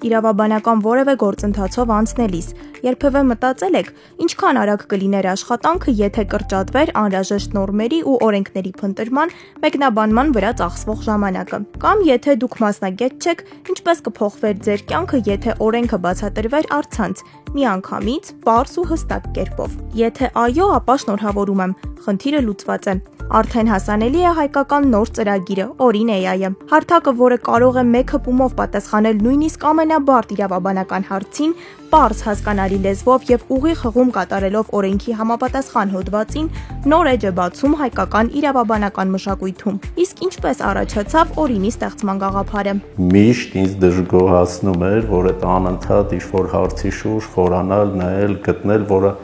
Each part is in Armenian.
իրավաբանական որևէ գործընթացով անցնելիս։ Երբևէ մտածել եք, ինչքան արագ կլիներ աշխատանքը, եթե կրճատվեր անհրաժեշտ նորմերի ու օրենքների փնտրման, մեկնաբանման վրա ծախսվող ժամանակը։ Կամ եթե դուք մասնագետ չեք, ինչպես կփոխվեր ձեր կյանքը, եթե օրենքը բացատրվեր առցանց, միանգամից, պարզ ու հստակ կերպով։ Եթե այո, ապա շնորհավորում եմ, խնդիրը լուծված է։ Արդեն հասանելի է հայկական նոր ծրագիրը՝ Օրին AI-ը։ Հարթակը, որը կարող է մեկ հպումով պատասխանել նույնիսկ ամենաբարդ իրավաբանական հարցին, պարզ հասկանալի լեզվով եւ ուղիղ հղում կատարելով օրենքի համապատասխան հոդվածին, նոր էջ է բացում հայկական իրավաբանական մշակույթում։ Իսկ ինչպես առաջացավ Օրինի ստեղծման գաղափարը։ Միշտ ինձ դժգոհացնում էր, որ այդ անընդհատ ինչ-որ հարցի շուրջ խորանալ, նայել, գտնել, որը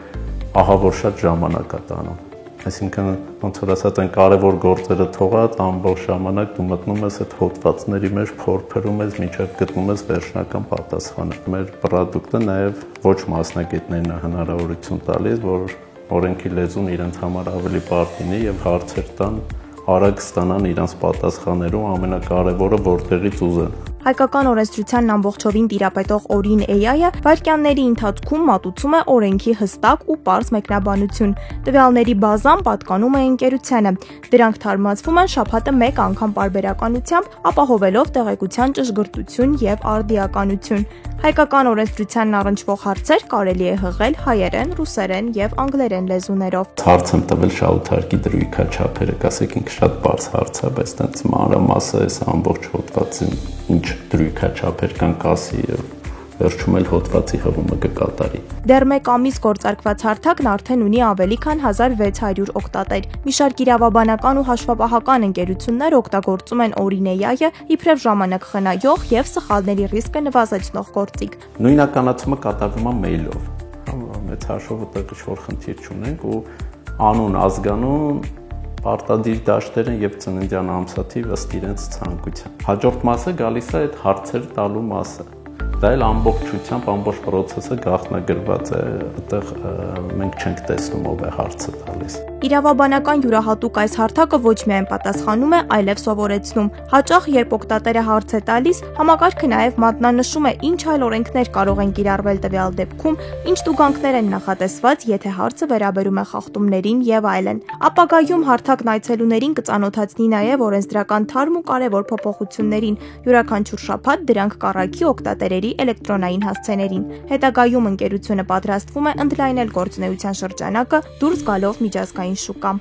ահա որ շատ ժամանակ է տանում։ Այսինքն ոնց որ ասած այն կարևոր գործերը թողած ամբողջ ժամանակ դու մտնում ես այդ հոդվածների մեջ, փորփրում ես, մինչև գտնում ես վերջնական պատասխանը։ Մեր պրոդուկտը նաև ոչ մասնագետներին է հնարավորություն տալիս, որ օրենքի լեզուն իրենց համար ավելի բարդ լինի եւ հարցեր տան, արագ ստանան իրենց պատասխաններում ամենակարևորը որտեղից ուզեն։ Հայկական օրենսդրությանն ամբողջովին տիրապետող Օրին AI-ը վայրկյանների ընթացքում մատուցում է օրենքի հստակ ու պարզ մեկնաբանություն։ Տվյալների բազան պատկանում է ընկերությանը։ Դրանք թարմացվում են շաբաթը մեկ անգամ պարբերականությամբ, ապահովելով տեղեկության ճշգրտություն եւ արդիականություն։ Հայկական օրենսդրությանն առնչվող հարցեր կարելի է հղել հայերեն, ռուսերեն եւ անգլերեն լեզուներով։ Հարց եմ տվել շահութարկի դրույքաչափերը, ասեք ինքը շատ բարձ հարց է, բայց տենց մանրամասը էս ամբողջ հոդվածին ինչ դրույքաչափեր կան կասի եւ վերջում էլ հոդվածի հղումը կկատարի։ Դեռ մեկ ամիս գործարկված հարթակն արդեն ունի ավելի քան 1600 օգտատեր։ Մի շարք իրավաբանական ու հաշվապահական ընկերություններ օգտագործում են Օրին AI-ը իբրև ժամանակ խնայող եւ սխալների ռիսկը նվազեցնող գործիք։ Նույնականացումը կատարվում է մեյլով։ Մեծ հաշվով այդտեղ ինչ-որ խնդիր չունենք ու անուն, ազգանուն պարտադիր դաշտեր են եւ ծննդյան ամսաթիվ ըստ իրենց ցանկության։ Հաջորդ մասը գալիս է այդ հարցեր տալու մասը։ Դա էլ ամբողջությամբ ամբողջ process-ը գաղտնագրված է, այդտեղ մենք չենք տեսնում ով է հարցը տալիս։ Իրավաբանական յուրահատուկ այս հարթակը ոչ միայն պատասխանում է, այլև սովորեցնում։ Հաճախ երբ օգտատերը հարց է տալիս, համակարգը նաև մատնանշում է ինչ այլ օրենքներ կարող են կիրառվել տվյալ դեպքում, ինչ տուգանքներ են նախատեսված, եթե հարցը վերաբերում է խախտումներին եւ այլն։ Ապագայում հարթակն այցելուներին կծանոթացնի նաև օրենսդրական թարմ ու կարևոր փոփոխություններին։ Յուրաքանչյուր շաբաթ դրանք կառաջի օգտատերերի էլեկտրոնային հասցեներին։ Հետագայում ընկերությունը պատրաստվում է ընդլայնել գործունեության շրջանակը, դուրս գալով միջազգային շուկա։